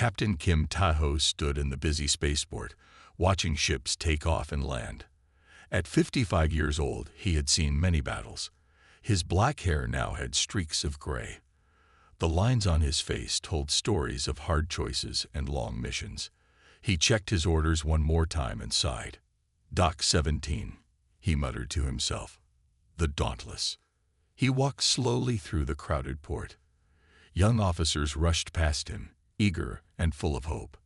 Captain Kim Tae-ho stood in the busy spaceport, watching ships take off and land. At 55 years old, he had seen many battles. His black hair now had streaks of gray. The lines on his face told stories of hard choices and long missions. He checked his orders one more time and sighed. "Dock 17, he muttered to himself. The Dauntless. He walked slowly through the crowded port. Young officers rushed past him, eager and full of hope.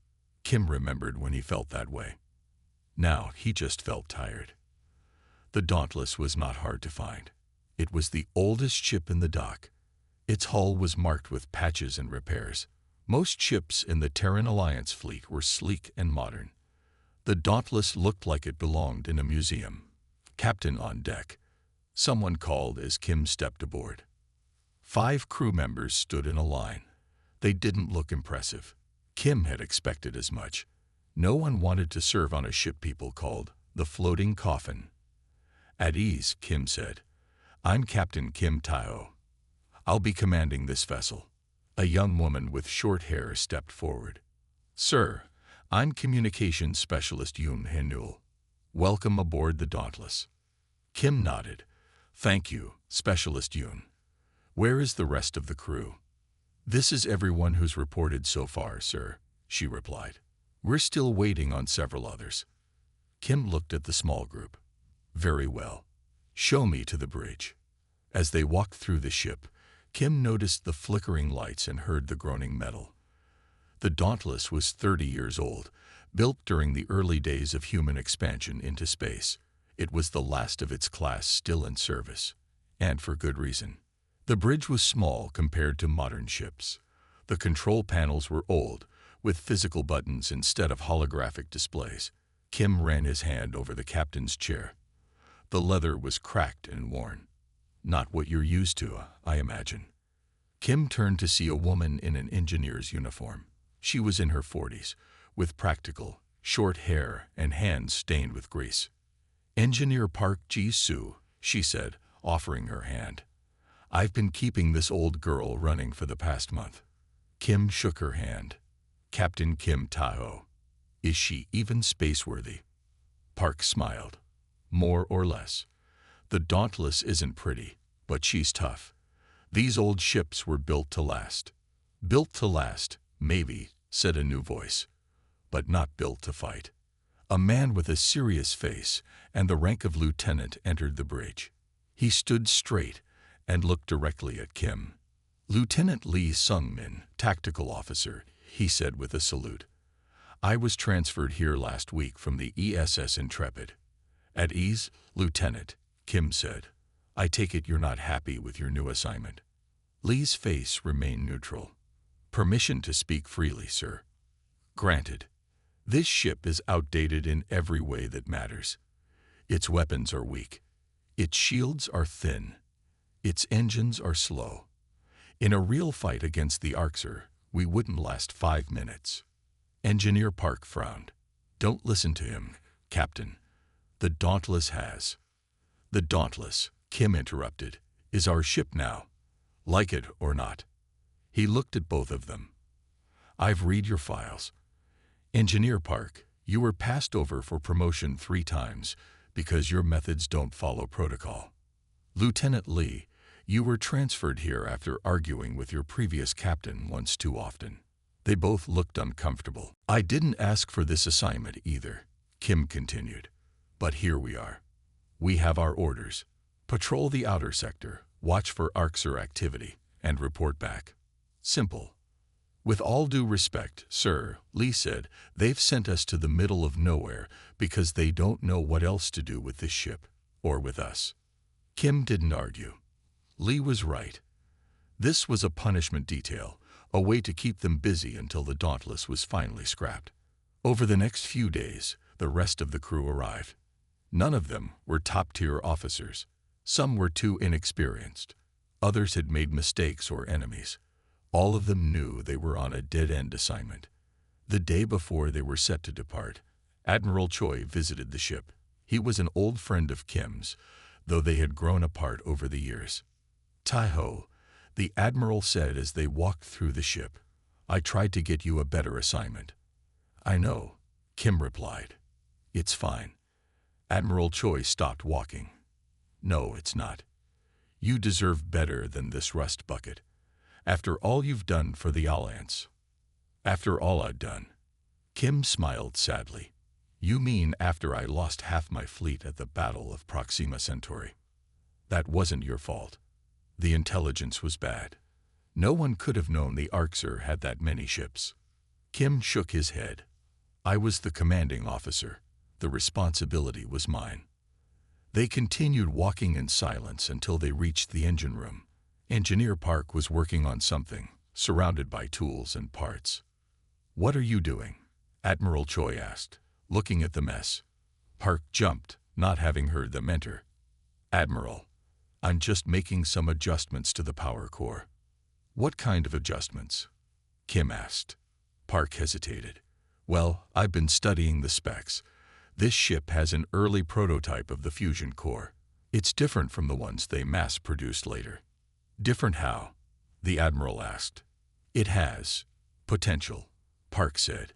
Kim remembered when he felt that way. Now he just felt tired. The Dauntless was not hard to find. It was the oldest ship in the dock. Its hull was marked with patches and repairs. Most ships in the Terran Alliance fleet were sleek and modern. The Dauntless looked like it belonged in a museum. "Captain on deck," someone called as Kim stepped aboard. 5 crew members stood in a line. They didn't look impressive. Kim had expected as much. No one wanted to serve on a ship people called the Floating Coffin. "At ease," Kim said. "I'm Captain Kim Tae-ho. I'll be commanding this vessel." A young woman with short hair stepped forward. "Sir, I'm Communications Specialist Yoon Hae-nul. Welcome aboard the Dauntless." Kim nodded. "Thank you, Specialist Yoon. Where is the rest of the crew?" "This is everyone who's reported so far, sir," she replied. "We're still waiting on several others." Kim looked at the small group. "Very well. Show me to the bridge." As they walked through the ship, Kim noticed the flickering lights and heard the groaning metal. The Dauntless was 30 years old, built during the early days of human expansion into space. It was the last of its class still in service, and for good reason. The bridge was small compared to modern ships. The control panels were old, with physical buttons instead of holographic displays. Kim ran his hand over the captain's chair. The leather was cracked and worn. "Not what you're used to, I imagine." Kim turned to see a woman in an engineer's uniform. She was in her 40s, with practical, short hair and hands stained with grease. "Engineer Park Ji-soo," she said, offering her hand. "I've been keeping this old girl running for the past month." Kim shook her hand. "Captain Kim Tae-ho. Is she even spaceworthy?" Park smiled. "More or less. The Dauntless isn't pretty, but she's tough. These old ships were built to last." "Built to last, maybe," said a new voice, "but not built to fight." A man with a serious face and the rank of lieutenant entered the bridge. He stood straight and looked directly at Kim. "Lieutenant Lee Sung-min, tactical officer," he said with a salute. "I was transferred here last week from the ESS Intrepid." "At ease, Lieutenant," Kim said. "I take it you're not happy with your new assignment." Lee's face remained neutral. "Permission to speak freely, sir." "Granted. This ship is outdated in every way that matters. Its weapons are weak. Its shields are thin. Its engines are slow. In a real fight against the Orcs, we wouldn't last 5 minutes." Engineer Park frowned. "Don't listen to him, Captain. The Dauntless has." "The Dauntless," Kim interrupted, "is our ship now. Like it or not." He looked at both of them. "I've read your files. Engineer Park, you were passed over for promotion 3 times because your methods don't follow protocol. Lieutenant Lee, you were transferred here after arguing with your previous captain once too often." They both looked uncomfortable. "I didn't ask for this assignment either," Kim continued. "But here we are. We have our orders. Patrol the outer sector, watch for Orcs activity, and report back. Simple." "With all due respect, sir," Lee said, "they've sent us to the middle of nowhere because they don't know what else to do with this ship, or with us." Kim didn't argue. Lee was right. This was a punishment detail, a way to keep them busy until the Dauntless was finally scrapped. Over the next few days, the rest of the crew arrived. None of them were top-tier officers. Some were too inexperienced. Others had made mistakes or enemies. All of them knew they were on a dead-end assignment. The day before they were set to depart, Admiral Choi visited the ship. He was an old friend of Kim's, though they had grown apart over the years. "Tae-ho," the Admiral said as they walked through the ship, I tried to get you a better assignment. I know, Kim replied. It's fine. Admiral Choi stopped walking. No, it's not. You deserve better than this rust bucket. After all you've done for the Alliance. After all I've done. Kim smiled sadly. You mean after I lost half my fleet at the Battle of Proxima Centauri? That wasn't your fault. The intelligence was bad. No one could have known the Orcs had that many ships. Kim shook his head. I was the commanding officer. The responsibility was mine. They continued walking in silence until they reached the engine room. Engineer Park was working on something, surrounded by tools and parts. What are you doing? Admiral Choi asked, looking at the mess. Park jumped, not having heard them enter. Admiral, I'm just making some adjustments to the power core. What kind of adjustments? Kim asked. Park hesitated. Well, I've been studying the specs. This ship has an early prototype of the fusion core. It's different from the ones they mass-produced later. Different how? The Admiral asked. It has potential, Park said,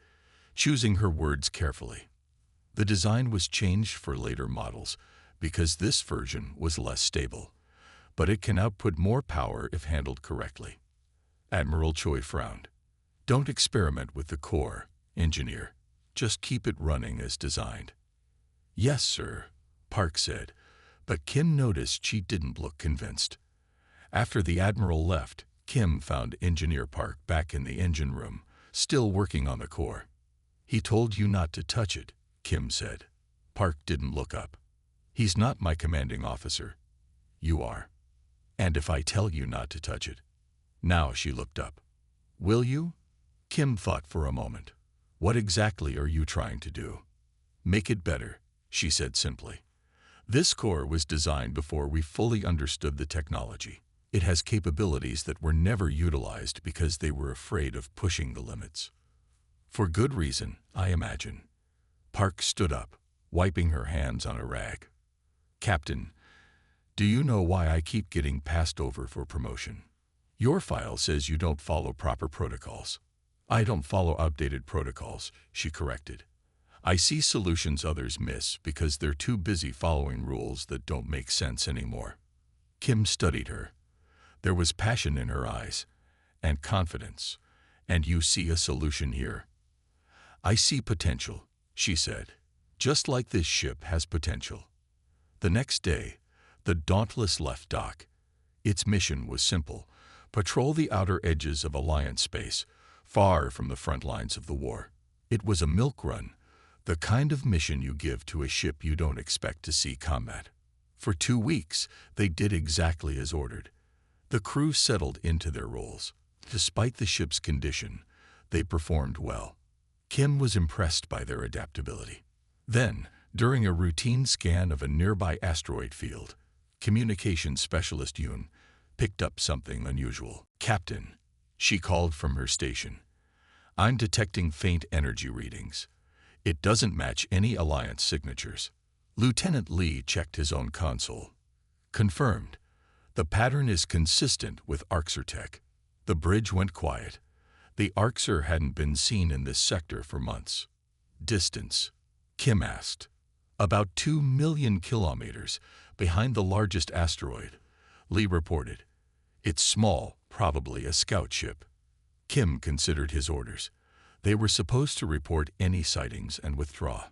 choosing her words carefully. The design was changed for later models because this version was less stable, but it can output more power if handled correctly. Admiral Choi frowned. Don't experiment with the core, engineer. Just keep it running as designed. Yes, sir, Park said, but Kim noticed she didn't look convinced. After the Admiral left, Kim found Engineer Park back in the engine room, still working on the core. He told you not to touch it, Kim said. Park didn't look up. He's not my commanding officer. You are. And if I tell you not to touch it? Now she looked up. Will you? Kim thought for a moment. What exactly are you trying to do? Make it better, she said simply. This core was designed before we fully understood the technology. It has capabilities that were never utilized because they were afraid of pushing the limits. For good reason, I imagine. Park stood up, wiping her hands on a rag. Captain, do you know why I keep getting passed over for promotion? Your file says you don't follow proper protocols. I don't follow outdated protocols, she corrected. I see solutions others miss because they're too busy following rules that don't make sense anymore. Kim studied her. There was passion in her eyes, and confidence, and you see a solution here. I see potential, she said, just like this ship has potential. The next day, the Dauntless left dock. Its mission was simple: patrol the outer edges of Alliance space, far from the front lines of the war. It was a milk run, the kind of mission you give to a ship you don't expect to see combat. For 2 weeks, they did exactly as ordered. The crew settled into their roles. Despite the ship's condition, they performed well. Kim was impressed by their adaptability. Then, during a routine scan of a nearby asteroid field, communications specialist Yoon picked up something unusual. Captain, she called from her station. I'm detecting faint energy readings. It doesn't match any Alliance signatures. Lieutenant Lee checked his own console. Confirmed. The pattern is consistent with Arxer. The bridge went quiet. The Arxer hadn't been seen in this sector for months. Distance? Kim asked. About 2 million kilometers behind the largest asteroid, Lee reported. It's small, probably a scout ship. Kim considered his orders. They were supposed to report any sightings and withdraw.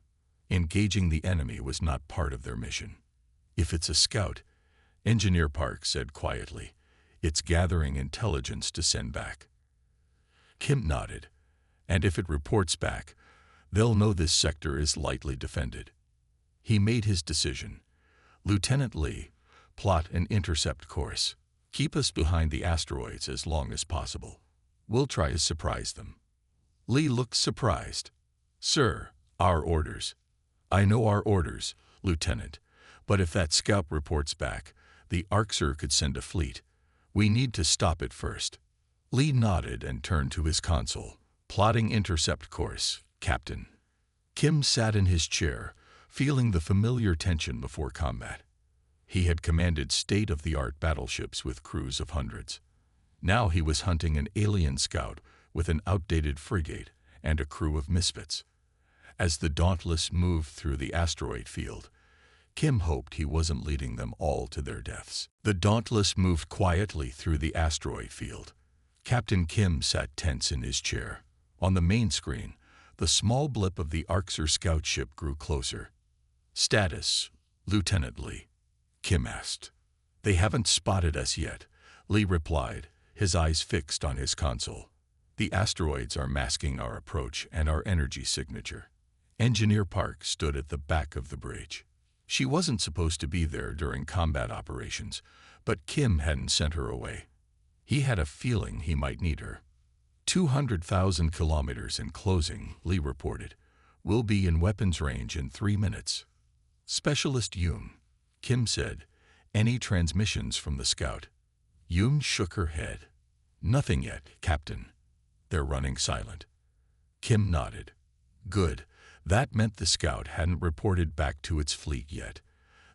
Engaging the enemy was not part of their mission. If it's a scout, Engineer Park said quietly, it's gathering intelligence to send back. Kim nodded. And if it reports back, they'll know this sector is lightly defended. He made his decision. Lieutenant Lee, plot an intercept course. Keep us behind the asteroids as long as possible. We'll try to surprise them. Lee looked surprised. Sir, our orders. I know our orders, Lieutenant, but if that scout reports back, the Arxer could send a fleet. We need to stop it first. Lee nodded and turned to his console. Plotting intercept course, Captain. Kim sat in his chair, feeling the familiar tension before combat. He had commanded state-of-the-art battleships with crews of hundreds. Now he was hunting an alien scout with an outdated frigate and a crew of misfits. As the Dauntless moved through the asteroid field, Kim hoped he wasn't leading them all to their deaths. The Dauntless moved quietly through the asteroid field. Captain Kim sat tense in his chair. On the main screen, the small blip of the Orcs scout ship grew closer. "Status, Lieutenant Lee," Kim asked. "They haven't spotted us yet," Lee replied, his eyes fixed on his console. "The asteroids are masking our approach and our energy signature." Engineer Park stood at the back of the bridge. She wasn't supposed to be there during combat operations, but Kim hadn't sent her away. He had a feeling he might need her. 200,000 kilometers in closing, Lee reported. "We'll be in weapons range in 3 minutes. Specialist Yoon," Kim said. "Any transmissions from the scout?" Yoon shook her head. "Nothing yet, Captain. They're running silent." Kim nodded. Good. That meant the scout hadn't reported back to its fleet yet.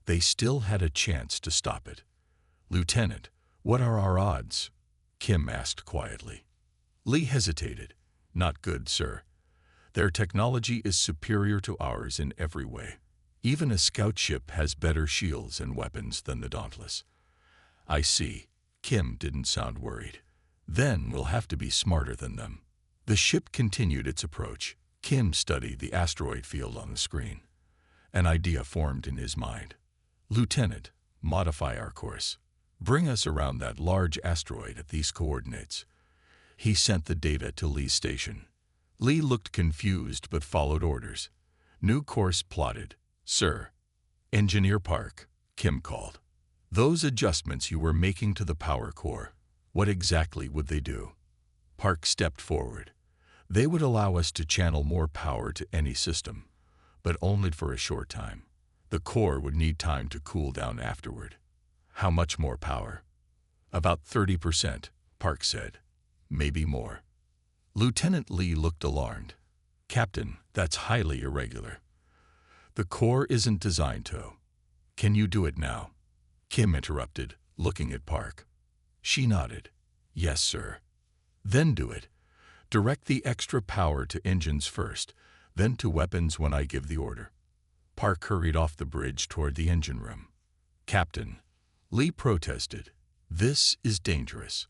They still had a chance to stop it. "Lieutenant, what are our odds?" Kim asked quietly. Lee hesitated. "Not good, sir. Their technology is superior to ours in every way. Even a scout ship has better shields and weapons than the Dauntless." "I see." Kim didn't sound worried. "Then we'll have to be smarter than them." The ship continued its approach. Kim studied the asteroid field on the screen. An idea formed in his mind. "Lieutenant, modify our course. Bring us around that large asteroid at these coordinates." He sent the data to Lee's station. Lee looked confused but followed orders. "New course plotted, sir." "Engineer Park," Kim called. "Those adjustments you were making to the power core, what exactly would they do?" Park stepped forward. "They would allow us to channel more power to any system, but only for a short time. The core would need time to cool down afterward." "How much more power?" "About 30%, Park said. Maybe more." Lieutenant Lee looked alarmed. "Captain, that's highly irregular. The core isn't designed to." "Can you do it now?" Kim interrupted, looking at Park. She nodded. "Yes, sir." "Then do it. Direct the extra power to engines first, then to weapons when I give the order." Park hurried off the bridge toward the engine room. "Captain," Lee protested, "this is dangerous.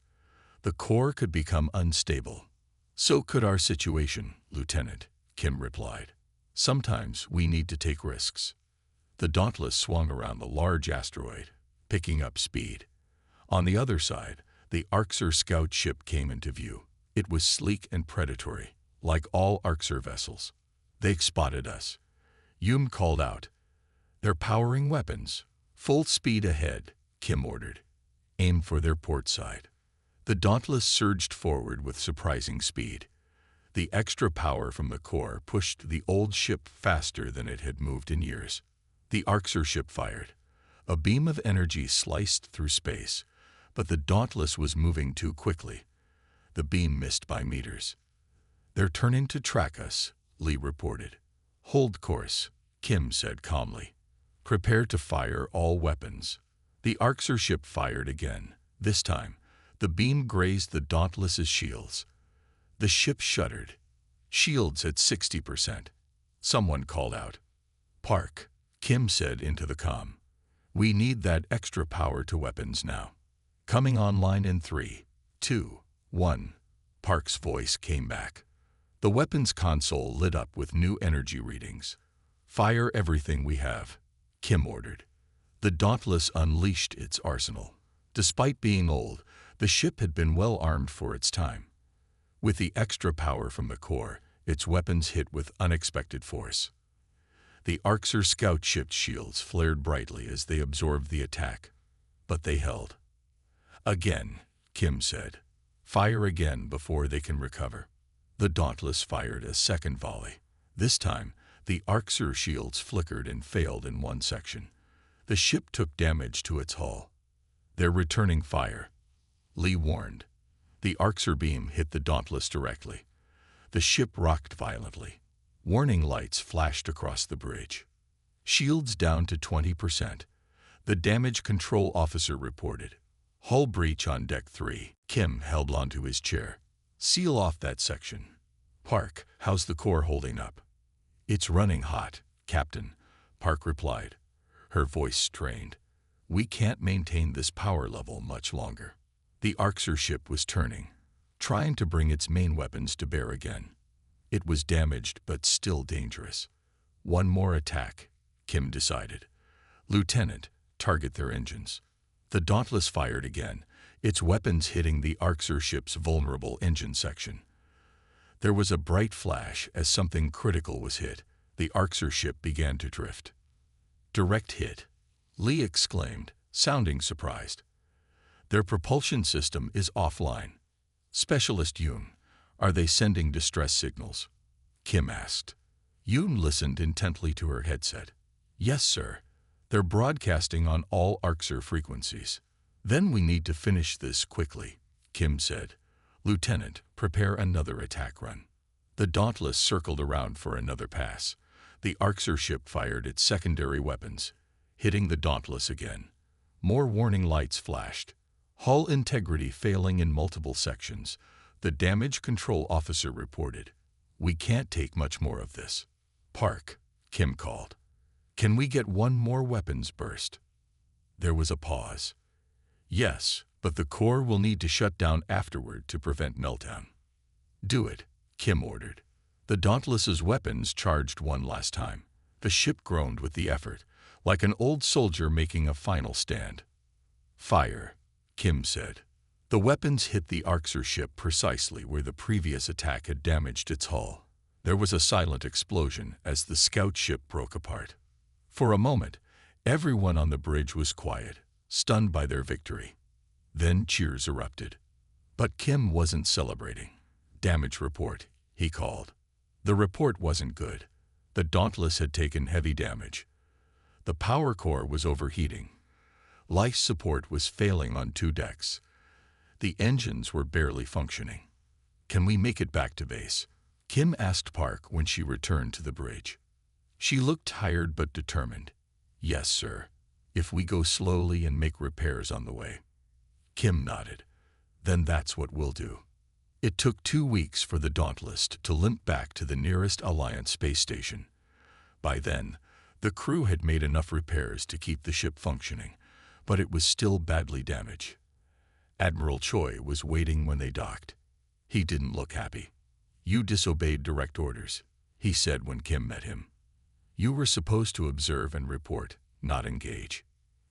The core could become unstable." "So could our situation, Lieutenant," Kim replied. "Sometimes we need to take risks." The Dauntless swung around the large asteroid, picking up speed. On the other side, the Orcs scout ship came into view. It was sleek and predatory, like all Orcs vessels. "They spotted us," Yoon called out. "They're powering weapons. Full speed ahead," Kim ordered. "Aim for their port side." The Dauntless surged forward with surprising speed. The extra power from the core pushed the old ship faster than it had moved in years. The Orcs ship fired. A beam of energy sliced through space, but the Dauntless was moving too quickly. The beam missed by meters. "They're turning to track us," Lee reported. "Hold course," Kim said calmly. "Prepare to fire all weapons." The Orcs ship fired again. This time, the beam grazed the Dauntless's shields. The ship shuddered. "Shields at 60%. Someone called out. "Park," Kim said into the comm. "We need that extra power to weapons now. Coming online in 3, 2, 1. Park's voice came back. The weapons console lit up with new energy readings. "Fire everything we have," Kim ordered. The Dauntless unleashed its arsenal. Despite being old, the ship had been well armed for its time. With the extra power from the core, its weapons hit with unexpected force. The Orcs scout ship's shields flared brightly as they absorbed the attack, but they held. "Again," Kim said. "Fire again before they can recover." The Dauntless fired a second volley. This time, the Orcs shields flickered and failed in one section. The ship took damage to its hull. "They're returning fire," Lee warned. The Orcs beam hit the Dauntless directly. The ship rocked violently. Warning lights flashed across the bridge. "Shields down to 20%, the damage control officer reported. "Hull breach on deck 3. Kim held onto his chair. Seal off that section. Park, how's the core holding up? It's running hot, Captain, Park replied, her voice strained. We can't maintain this power level much longer. The Orcs ship was turning, trying to bring its main weapons to bear again. It was damaged but still dangerous. One more attack, Kim decided. Lieutenant, target their engines. The Dauntless fired again, its weapons hitting the Orcs ship's vulnerable engine section. There was a bright flash as something critical was hit. The Orcs ship began to drift. Direct hit, Lee exclaimed, sounding surprised. Their propulsion system is offline. Specialist Yoon, are they sending distress signals? Kim asked. Yoon listened intently to her headset. Yes, sir. They're broadcasting on all Orcs frequencies. Then we need to finish this quickly, Kim said. Lieutenant, prepare another attack run. The Dauntless circled around for another pass. The Orcs ship fired its secondary weapons, hitting the Dauntless again. More warning lights flashed. Hull integrity failing in multiple sections, the damage control officer reported. We can't take much more of this. Park, Kim called. Can we get one more weapons burst? There was a pause. Yes, but the core will need to shut down afterward to prevent meltdown. Do it, Kim ordered. The Dauntless's weapons charged one last time. The ship groaned with the effort, like an old soldier making a final stand. Fire, Kim said. The weapons hit the Orcs ship precisely where the previous attack had damaged its hull. There was a silent explosion as the scout ship broke apart. For a moment, everyone on the bridge was quiet, stunned by their victory. Then cheers erupted. But Kim wasn't celebrating. Damage report, he called. The report wasn't good. The Dauntless had taken heavy damage. The power core was overheating. Life support was failing on 2 decks. The engines were barely functioning. Can we make it back to base? Kim asked Park when she returned to the bridge. She looked tired but determined. Yes, sir. If we go slowly and make repairs on the way. Kim nodded. Then that's what we'll do. It took 2 weeks for the Dauntless to limp back to the nearest Alliance space station. By then, the crew had made enough repairs to keep the ship functioning, but it was still badly damaged. Admiral Choi was waiting when they docked. He didn't look happy. You disobeyed direct orders, he said when Kim met him. You were supposed to observe and report, not engage.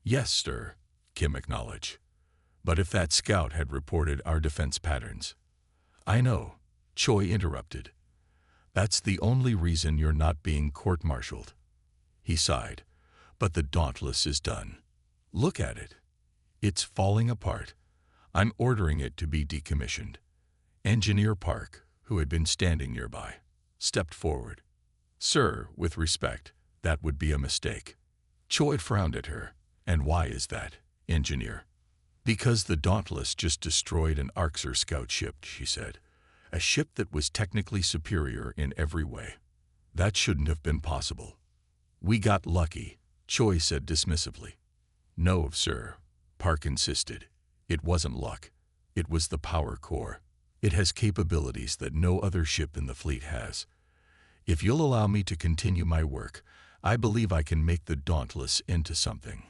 Yes, sir, Kim acknowledged. But if that scout had reported our defense patterns. I know, Choi interrupted. That's the only reason you're not being court-martialed. He sighed. But the Dauntless is done. Look at it. It's falling apart. I'm ordering it to be decommissioned. Engineer Park, who had been standing nearby, stepped forward. Sir, with respect, that would be a mistake. Choi frowned at her. And why is that, Engineer? Because the Dauntless just destroyed an Orcs scout ship, she said. A ship that was technically superior in every way. That shouldn't have been possible. We got lucky, Choi said dismissively. No, sir, Park insisted. It wasn't luck. It was the power core. It has capabilities that no other ship in the fleet has. If you'll allow me to continue my work, I believe I can make the Dauntless into something.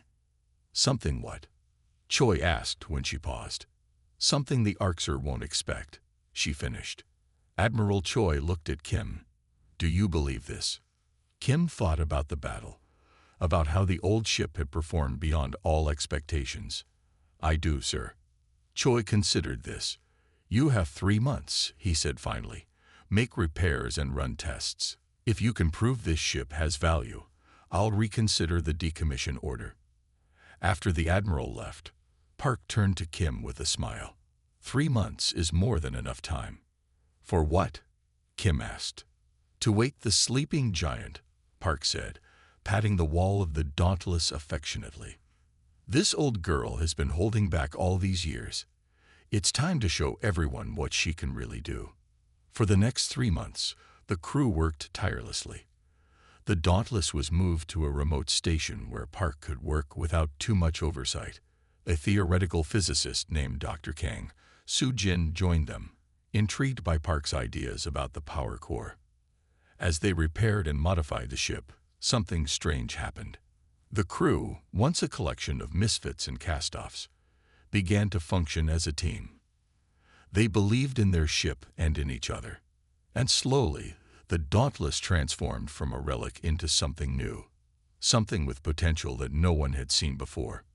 Something what? Choi asked when she paused. Something the Orcs won't expect, she finished. Admiral Choi looked at Kim. Do you believe this? Kim thought about the battle, about how the old ship had performed beyond all expectations. I do, sir. Choi considered this. You have 3 months, he said finally. Make repairs and run tests. If you can prove this ship has value, I'll reconsider the decommission order. After the Admiral left, Park turned to Kim with a smile. 3 months is more than enough time. For what? Kim asked. To wake the sleeping giant, Park said, patting the wall of the Dauntless affectionately. This old girl has been holding back all these years. It's time to show everyone what she can really do. For the next 3 months, the crew worked tirelessly. The Dauntless was moved to a remote station where Park could work without too much oversight. A theoretical physicist named Dr. Kang, Su Jin, joined them. intrigued by Park's ideas about the power core. As they repaired and modified the ship, something strange happened. The crew, once a collection of misfits and cast-offs, began to function as a team. They believed in their ship and in each other. And slowly, the Dauntless transformed from a relic into something new, something with potential that no one had seen before.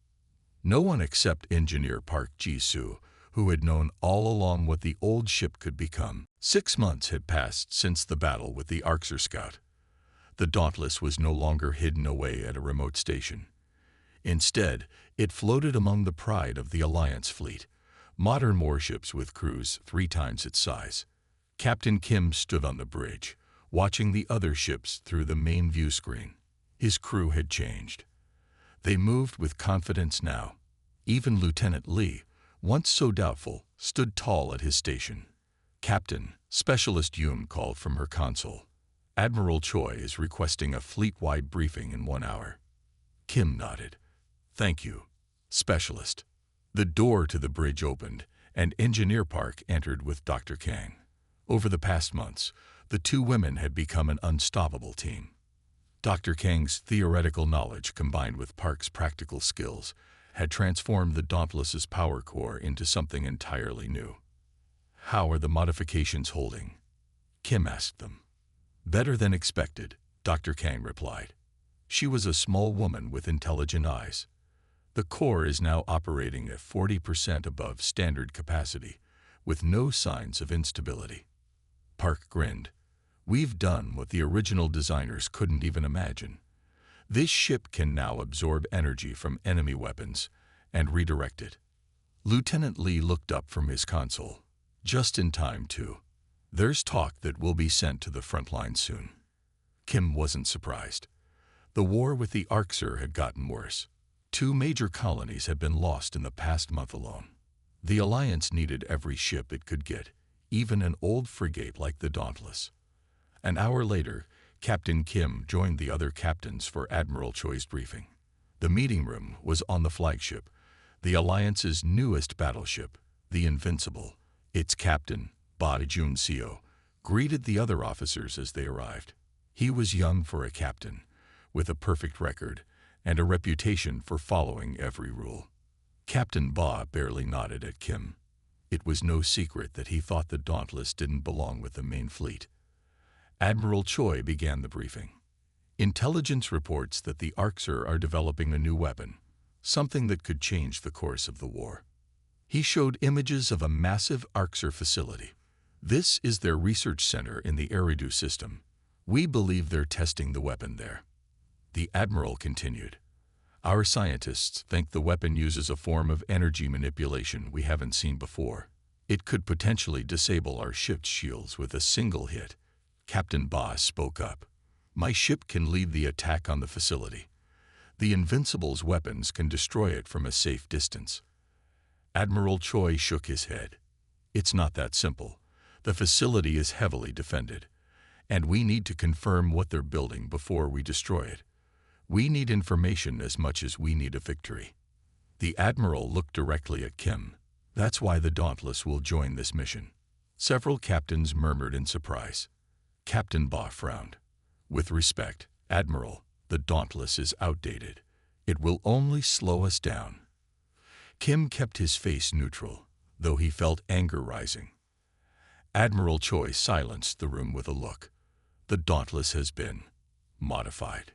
No one except engineer Park Ji-soo, who had known all along what the old ship could become. 6 months had passed since the battle with the Orcs scout. The Dauntless was no longer hidden away at a remote station. Instead, it floated among the pride of the Alliance fleet, modern warships with crews 3 times its size. Captain Kim stood on the bridge, watching the other ships through the main view screen. His crew had changed. They moved with confidence now. Even Lieutenant Lee, once so doubtful, stood tall at his station. "Captain," Specialist Yoon called from her console. "Admiral Choi is requesting a fleet-wide briefing in 1 hour." Kim nodded. "Thank you, Specialist." The door to the bridge opened, and Engineer Park entered with Dr. Kang. Over the past months, the 2 women had become an unstoppable team. Dr. Kang's theoretical knowledge combined with Park's practical skills had transformed the Dauntless's power core into something entirely new. "How are the modifications holding?" Kim asked them. "Better than expected," Dr. Kang replied. She was a small woman with intelligent eyes. "The core is now operating at 40% above standard capacity, with no signs of instability." Park grinned. "We've done what the original designers couldn't even imagine. This ship can now absorb energy from enemy weapons and redirect it." Lieutenant Lee looked up from his console. "Just in time, too. There's talk that we'll be sent to the front line soon." Kim wasn't surprised. The war with the Orcs had gotten worse. 2 major colonies had been lost in the past month alone. The Alliance needed every ship it could get, even an old frigate like the Dauntless. An hour later, Captain Kim joined the other captains for Admiral Choi's briefing. The meeting room was on the flagship, the Alliance's newest battleship, the Invincible. Its captain, Ba Jun-seo, greeted the other officers as they arrived. He was young for a captain, with a perfect record and a reputation for following every rule. Captain Ba barely nodded at Kim. It was no secret that he thought the Dauntless didn't belong with the main fleet. Admiral Choi began the briefing. "Intelligence reports that the Orcs are developing a new weapon, something that could change the course of the war." He showed images of a massive Orcs facility. "This is their research center in the Eridu system. We believe they're testing the weapon there." The Admiral continued. "Our scientists think the weapon uses a form of energy manipulation we haven't seen before. It could potentially disable our ship's shields with a single hit." Captain Ba spoke up. "My ship can lead the attack on the facility. The Invincible's weapons can destroy it from a safe distance." Admiral Choi shook his head. "It's not that simple. The facility is heavily defended, and we need to confirm what they're building before we destroy it. We need information as much as we need a victory." The Admiral looked directly at Kim. "That's why the Dauntless will join this mission." Several captains murmured in surprise. Captain Ba frowned. "With respect, Admiral, the Dauntless is outdated. It will only slow us down." Kim kept his face neutral, though he felt anger rising. Admiral Choi silenced the room with a look. "The Dauntless has been modified.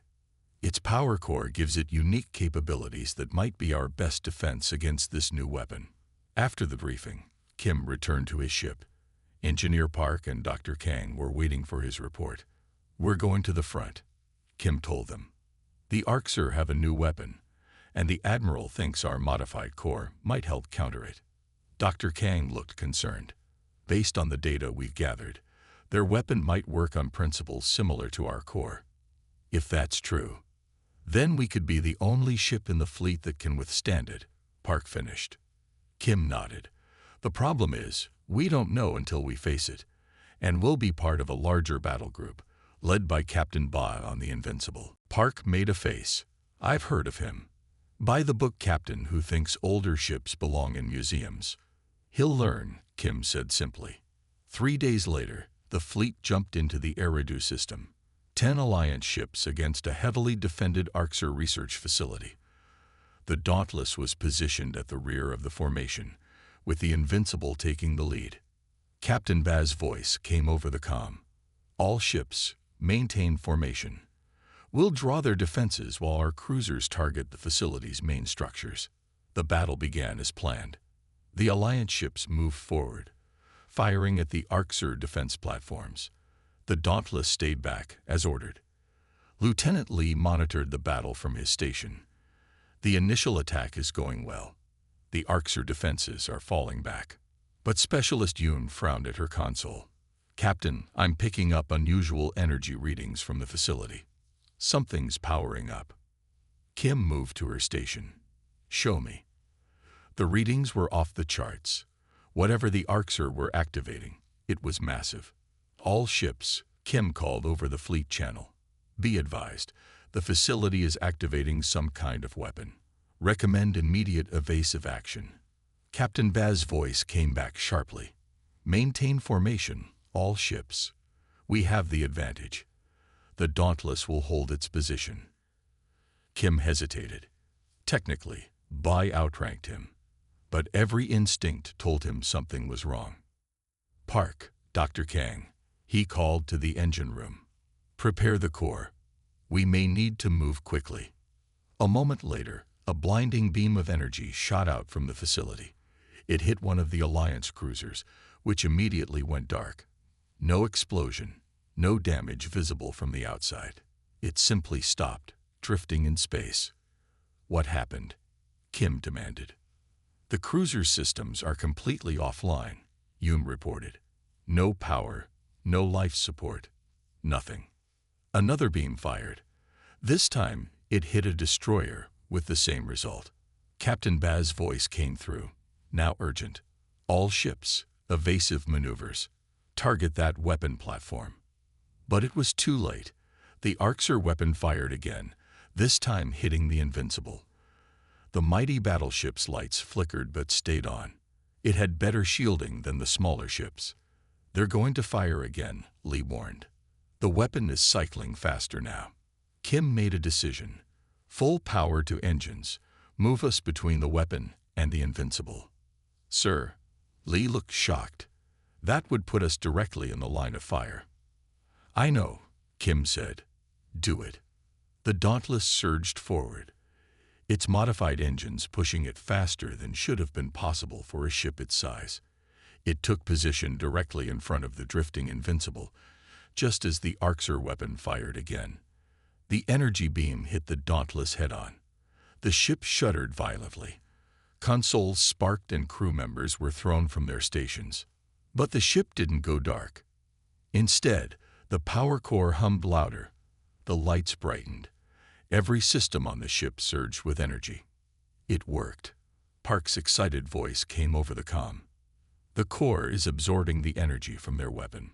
Its power core gives it unique capabilities that might be our best defense against this new weapon." After the briefing, Kim returned to his ship. Engineer Park and Dr. Kang were waiting for his report. "We're going to the front," Kim told them. "The Orcs have a new weapon, and the Admiral thinks our modified core might help counter it." Dr. Kang looked concerned. "Based on the data we've gathered, their weapon might work on principles similar to our core. If that's true, then we could be the only ship in the fleet that can withstand it," Park finished. Kim nodded. "The problem is, we don't know until we face it, and we'll be part of a larger battle group, led by Captain Ba on the Invincible." Park made a face. "I've heard of him. By the book captain who thinks older ships belong in museums." "He'll learn," Kim said simply. 3 days later, the fleet jumped into the Eridu system. 10 Alliance ships against a heavily defended Arxer research facility. The Dauntless was positioned at the rear of the formation, with the Invincible taking the lead. Captain Baz's voice came over the comm. All ships, maintain formation. We'll draw their defenses while our cruisers target the facility's main structures. The battle began as planned. The Alliance ships moved forward, firing at the Arxer defense platforms. The Dauntless stayed back, as ordered. Lieutenant Lee monitored the battle from his station. The initial attack is going well. The Arxer defenses are falling back. But Specialist Yoon frowned at her console. Captain, I'm picking up unusual energy readings from the facility. Something's powering up. Kim moved to her station. Show me. The readings were off the charts. Whatever the Arxer were activating, it was massive. All ships, Kim called over the fleet channel. Be advised, the facility is activating some kind of weapon. Recommend immediate evasive action. Captain Baz's voice came back sharply. Maintain formation, all ships. We have the advantage. The Dauntless will hold its position. Kim hesitated. Technically, Bai outranked him. But every instinct told him something was wrong. Park, Dr. Kang. He called to the engine room. Prepare the core. We may need to move quickly. A moment later, a blinding beam of energy shot out from the facility. It hit one of the Alliance cruisers, which immediately went dark. No explosion, no damage visible from the outside. It simply stopped, drifting in space. What happened? Kim demanded. The cruiser's systems are completely offline, Yoon reported. No power, no life support, nothing. Another beam fired. This time, it hit a destroyer with the same result. Captain Baz's voice came through. Now urgent. All ships, evasive maneuvers. Target that weapon platform. But it was too late. The Arxer weapon fired again, this time hitting the Invincible. The mighty battleship's lights flickered but stayed on. It had better shielding than the smaller ships. They're going to fire again, Lee warned. The weapon is cycling faster now. Kim made a decision. Full power to engines. Move us between the weapon and the Invincible. Sir, Lee looked shocked. That would put us directly in the line of fire. I know, Kim said. Do it. The Dauntless surged forward. Its modified engines pushing it faster than should have been possible for a ship its size. It took position directly in front of the drifting Invincible, just as the Arxer weapon fired again. The energy beam hit the Dauntless head-on. The ship shuddered violently. Consoles sparked and crew members were thrown from their stations. But the ship didn't go dark. Instead, the power core hummed louder. The lights brightened. Every system on the ship surged with energy. It worked. Park's excited voice came over the comm. The core is absorbing the energy from their weapon.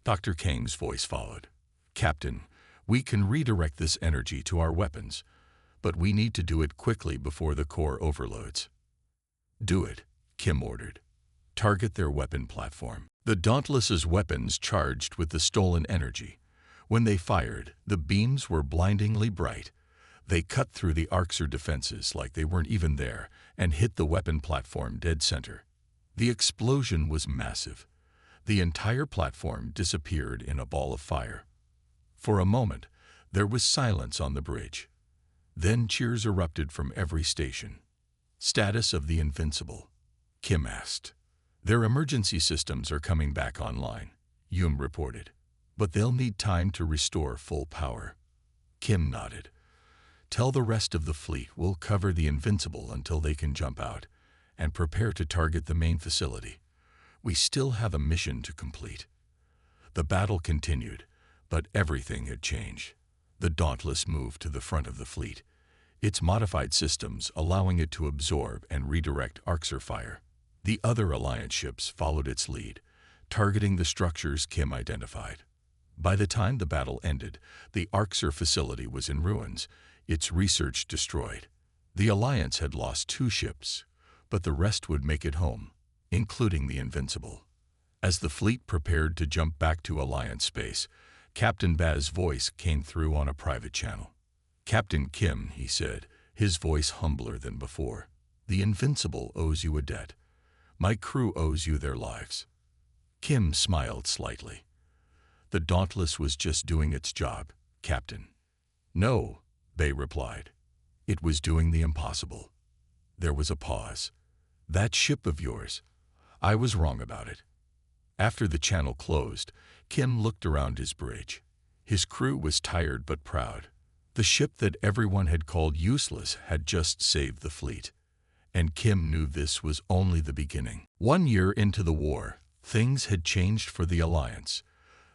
Dr. Kang's voice followed. Captain, we can redirect this energy to our weapons, but we need to do it quickly before the core overloads. Do it, Kim ordered. Target their weapon platform. The Dauntless's weapons charged with the stolen energy. When they fired, the beams were blindingly bright. They cut through the Arxer defenses like they weren't even there and hit the weapon platform dead center. The explosion was massive. The entire platform disappeared in a ball of fire. For a moment, there was silence on the bridge. Then cheers erupted from every station. Status of the Invincible? Kim asked. Their emergency systems are coming back online, Yoon reported. But they'll need time to restore full power. Kim nodded. Tell the rest of the fleet we'll cover the Invincible until they can jump out, and prepare to target the main facility. We still have a mission to complete. The battle continued, but everything had changed. The Dauntless moved to the front of the fleet, its modified systems allowing it to absorb and redirect Arxer fire. The other Alliance ships followed its lead, targeting the structures Kim identified. By the time the battle ended, the Arxer facility was in ruins, its research destroyed. The Alliance had lost 2 ships, but the rest would make it home, including the Invincible. As the fleet prepared to jump back to Alliance space, Captain Baz's voice came through on a private channel. "Captain Kim," he said, his voice humbler than before, "the Invincible owes you a debt. My crew owes you their lives." Kim smiled slightly. "The Dauntless was just doing its job, Captain." "No," Bay replied. "It was doing the impossible." There was a pause. "That ship of yours, I was wrong about it." After the channel closed, Kim looked around his bridge. His crew was tired but proud. The ship that everyone had called useless had just saved the fleet. And Kim knew this was only the beginning. 1 year into the war, things had changed for the Alliance.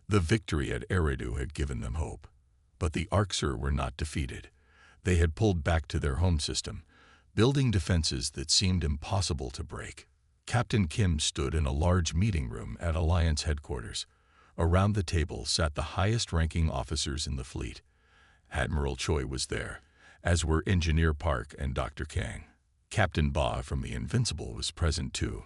The victory at Eridu had given them hope. But the Orcs were not defeated. They had pulled back to their home system, building defenses that seemed impossible to break. Captain Kim stood in a large meeting room at Alliance headquarters. Around the table sat the highest-ranking officers in the fleet. Admiral Choi was there, as were Engineer Park and Dr. Kang. Captain Ba from the Invincible was present too,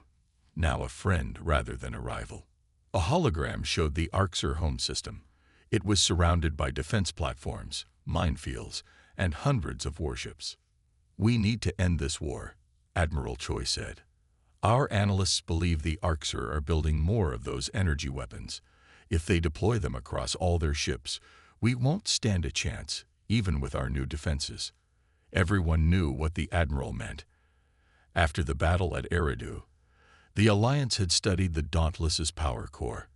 now a friend rather than a rival. A hologram showed the Orcs home system. It was surrounded by defense platforms, minefields, and hundreds of warships. "We need to end this war," Admiral Choi said. "Our analysts believe the Orcs are building more of those energy weapons. If they deploy them across all their ships, we won't stand a chance, even with our new defenses." Everyone knew what the Admiral meant. After the battle at Eridu, the Alliance had studied the Dauntless's power core.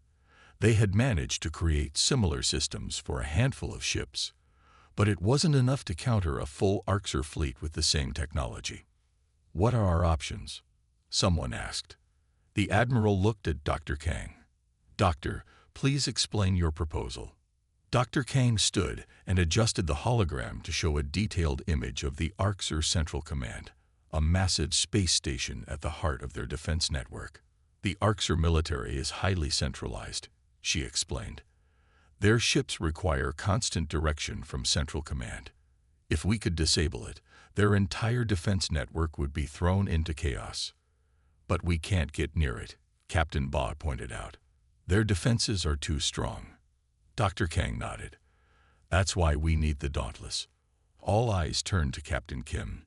They had managed to create similar systems for a handful of ships, but it wasn't enough to counter a full Orcs fleet with the same technology. "What are our options?" someone asked. The Admiral looked at Dr. Kang. "Doctor, please explain your proposal." Dr. Kang stood and adjusted the hologram to show a detailed image of the Orcs Central Command, a massive space station at the heart of their defense network. "The Orcs military is highly centralized," she explained. "Their ships require constant direction from Central Command. If we could disable it, their entire defense network would be thrown into chaos." "But we can't get near it," Captain Ba pointed out. "Their defenses are too strong." Dr. Kang nodded. "That's why we need the Dauntless." All eyes turned to Captain Kim.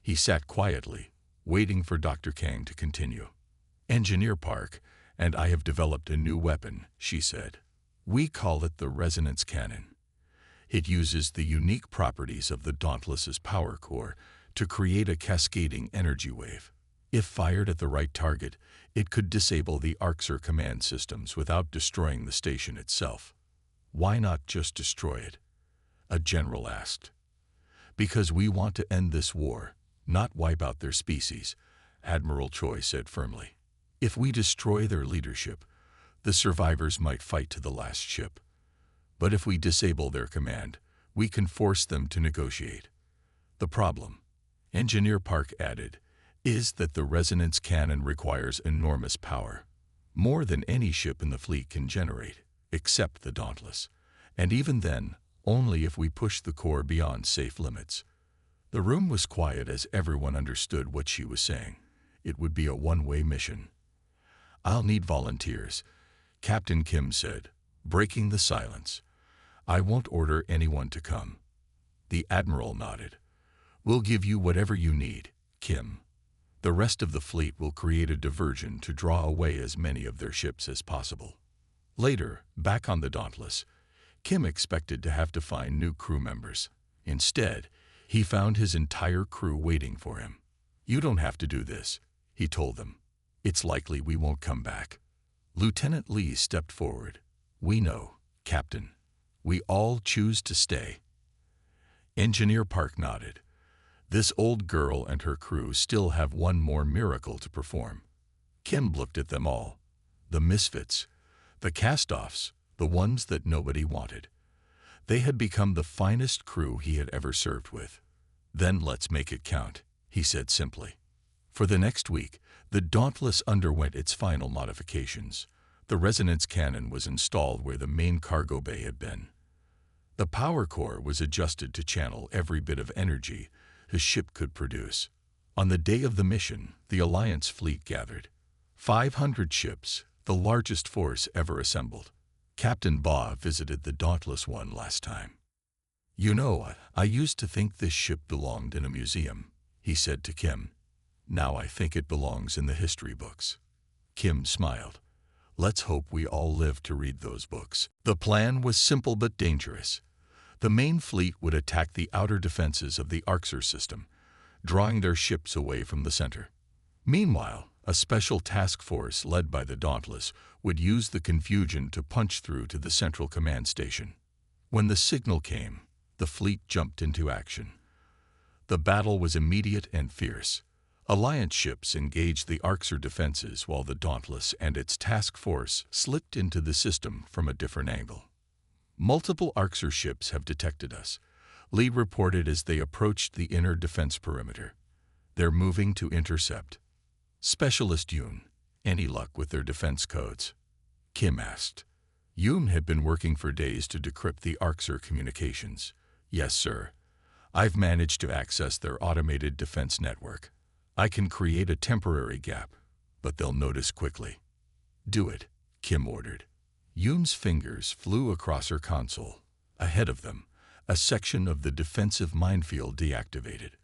He sat quietly, waiting for Dr. Kang to continue. "Engineer Park and I have developed a new weapon," she said. "We call it the Resonance Cannon. It uses the unique properties of the Dauntless's power core to create a cascading energy wave. If fired at the right target, it could disable the Orcs command systems without destroying the station itself." "Why not just destroy it?" a general asked. "Because we want to end this war, not wipe out their species," Admiral Choi said firmly. "If we destroy their leadership, the survivors might fight to the last ship. But if we disable their command, we can force them to negotiate. The problem," Engineer Park added, "is that the resonance cannon requires enormous power, more than any ship in the fleet can generate, except the Dauntless, and even then, only if we push the core beyond safe limits." The room was quiet as everyone understood what she was saying. It would be a one-way mission. "I'll need volunteers," Captain Kim said, breaking the silence. "I won't order anyone to come." The Admiral nodded. "We'll give you whatever you need, Kim. The rest of the fleet will create a diversion to draw away as many of their ships as possible." Later, back on the Dauntless, Kim expected to have to find new crew members. Instead, he found his entire crew waiting for him. "You don't have to do this," he told them. "It's likely we won't come back." Lieutenant Lee stepped forward. "We know, Captain. We all choose to stay." Engineer Park nodded. "This old girl and her crew still have one more miracle to perform." Kim looked at them all. The misfits, the cast-offs, the ones that nobody wanted. They had become the finest crew he had ever served with. "Then let's make it count," he said simply. For the next week, the Dauntless underwent its final modifications. The resonance cannon was installed where the main cargo bay had been. The power core was adjusted to channel every bit of energy the ship could produce. On the day of the mission, the Alliance fleet gathered. 500 ships, the largest force ever assembled. Captain Ba visited the Dauntless One last time. "You know, I used to think this ship belonged in a museum," he said to Kim. "Now I think it belongs in the history books." Kim smiled. "Let's hope we all live to read those books." The plan was simple but dangerous. The main fleet would attack the outer defenses of the Orcs system, drawing their ships away from the center. Meanwhile, a special task force led by the Dauntless would use the confusion to punch through to the central command station. When the signal came, the fleet jumped into action. The battle was immediate and fierce. Alliance ships engaged the Orcs defenses while the Dauntless and its task force slipped into the system from a different angle. "Multiple Orcs ships have detected us," Lee reported as they approached the inner defense perimeter. "They're moving to intercept." "Specialist Yoon, any luck with their defense codes?" Kim asked. Yoon had been working for days to decrypt the Orcs communications. "Yes, sir. I've managed to access their automated defense network. I can create a temporary gap, but they'll notice quickly." "Do it," Kim ordered. Yoon's fingers flew across her console. Ahead of them, a section of the defensive minefield deactivated.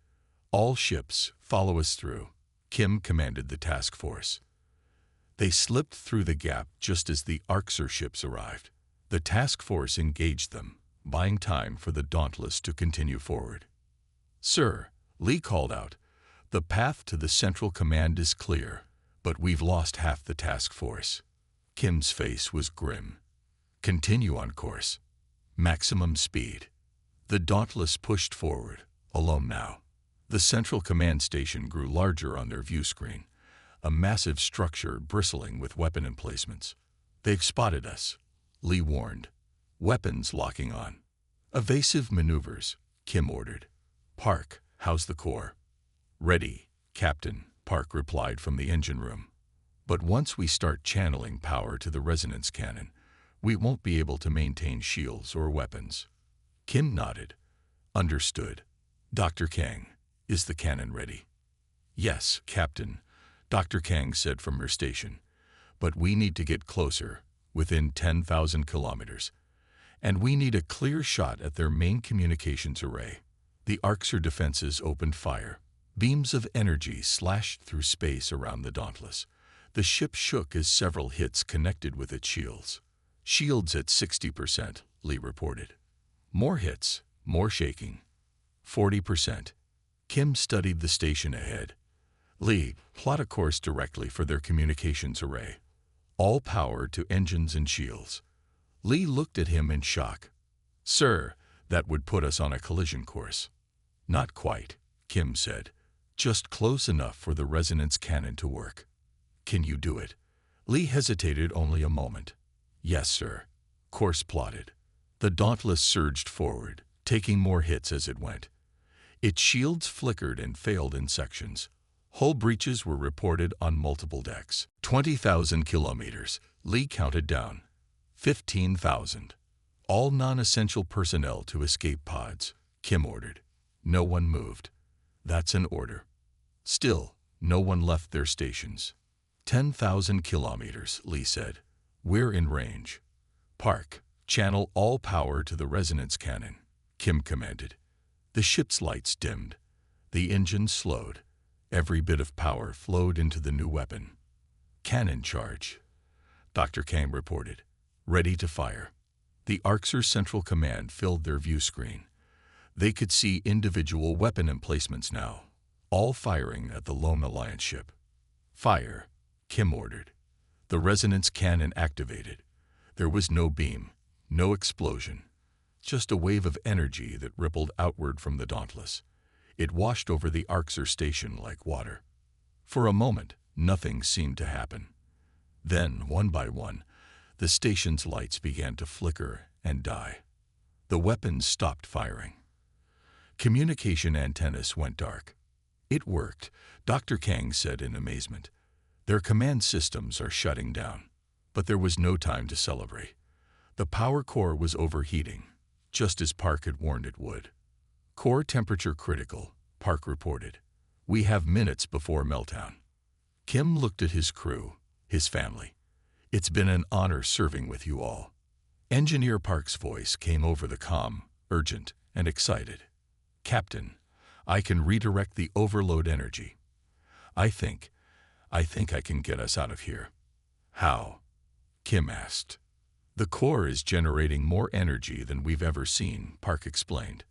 "All ships, follow us through," Kim commanded the task force. They slipped through the gap just as the Orcs ships arrived. The task force engaged them, buying time for the Dauntless to continue forward. "Sir," Lee called out, "the path to the central command is clear, but we've lost half the task force." Kim's face was grim. "Continue on course. Maximum speed." The Dauntless pushed forward, alone now. The central command station grew larger on their view screen, a massive structure bristling with weapon emplacements. "They've spotted us," Lee warned. "Weapons locking on." "Evasive maneuvers," Kim ordered. "Park, how's the core?" "Ready, Captain," Park replied from the engine room. "But once we start channeling power to the resonance cannon, we won't be able to maintain shields or weapons." Kim nodded. "Understood. Dr. Kang, is the cannon ready?" "Yes, Captain," Dr. Kang said from her station. "But we need to get closer, within 10,000 kilometers. And we need a clear shot at their main communications array." The Orcs defenses opened fire. Beams of energy slashed through space around the Dauntless. The ship shook as several hits connected with its shields. "Shields at 60%, Lee reported. "More hits, more shaking." 40%. Kim studied the station ahead. "Lee, plot a course directly for their communications array. All power to engines and shields." Lee looked at him in shock. "Sir, that would put us on a collision course." "Not quite," Kim said. "Just close enough for the resonance cannon to work." "Can you do it?" Lee hesitated only a moment. "Yes, sir." Course plotted. The Dauntless surged forward, taking more hits as it went. Its shields flickered and failed in sections. Hull breaches were reported on multiple decks. 20,000 kilometers, Lee counted down. 15,000. "All non-essential personnel to escape pods," Kim ordered. No one moved. "That's an order." Still, no one left their stations. 10,000 kilometers, Lee said. "We're in range." "Park, channel all power to the resonance cannon," Kim commanded. The ship's lights dimmed. The engine slowed. Every bit of power flowed into the new weapon. "Cannon charge," Dr. Kang reported. "Ready to fire." The Orcs Central Command filled their view screen. They could see individual weapon emplacements now, all firing at the lone Alliance ship. "Fire," Kim ordered. The resonance cannon activated. There was no beam, no explosion, just a wave of energy that rippled outward from the Dauntless. It washed over the Orcs station like water. For a moment, nothing seemed to happen. Then, one by one, the station's lights began to flicker and die. The weapons stopped firing. Communication antennas went dark. "It worked," Dr. Kang said in amazement. "Their command systems are shutting down." But there was no time to celebrate. The power core was overheating, just as Park had warned it would. "Core temperature critical," Park reported. "We have minutes before meltdown." Kim looked at his crew, his family. It's been an honor serving with you all. Engineer Park's voice came over the comm, urgent and excited. Captain, I can redirect the overload energy. I think I can get us out of here. How? Kim asked. The core is generating more energy than we've ever seen, Park explained.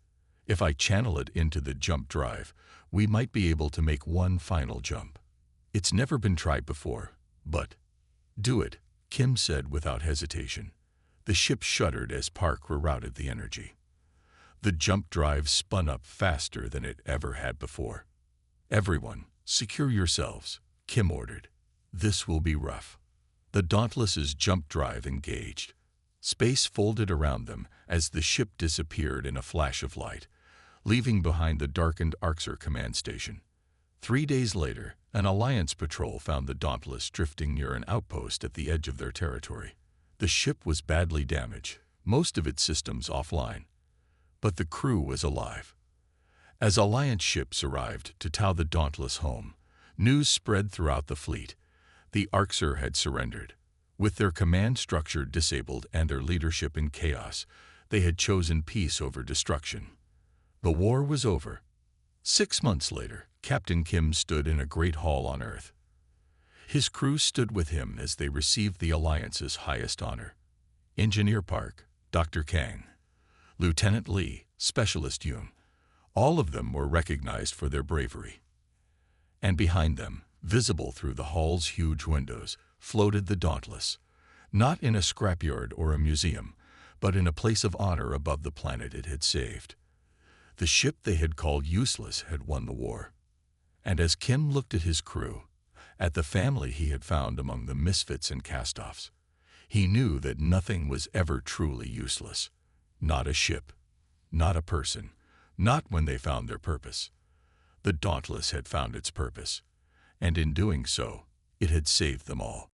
If I channel it into the jump drive, we might be able to make one final jump. It's never been tried before, but do it, Kim said without hesitation. The ship shuddered as Park rerouted the energy. The jump drive spun up faster than it ever had before. Everyone, secure yourselves, Kim ordered. This will be rough. The Dauntless's jump drive engaged. Space folded around them as the ship disappeared in a flash of light, leaving behind the darkened Orcs command station. 3 days later, an Alliance patrol found the Dauntless drifting near an outpost at the edge of their territory. The ship was badly damaged, most of its systems offline, but the crew was alive. As Alliance ships arrived to tow the Dauntless home, news spread throughout the fleet. The Orcs had surrendered. With their command structure disabled and their leadership in chaos, they had chosen peace over destruction. The war was over. 6 months later, Captain Kim stood in a great hall on Earth. His crew stood with him as they received the Alliance's highest honor. Engineer Park, Dr. Kang, Lieutenant Lee, Specialist Yoon, all of them were recognized for their bravery. And behind them, visible through the hall's huge windows, floated the Dauntless, not in a scrapyard or a museum, but in a place of honor above the planet it had saved. The ship they had called useless had won the war. And as Kim looked at his crew, at the family he had found among the misfits and cast-offs, he knew that nothing was ever truly useless. Not a ship, not a person, not when they found their purpose. The Dauntless had found its purpose, and in doing so, it had saved them all.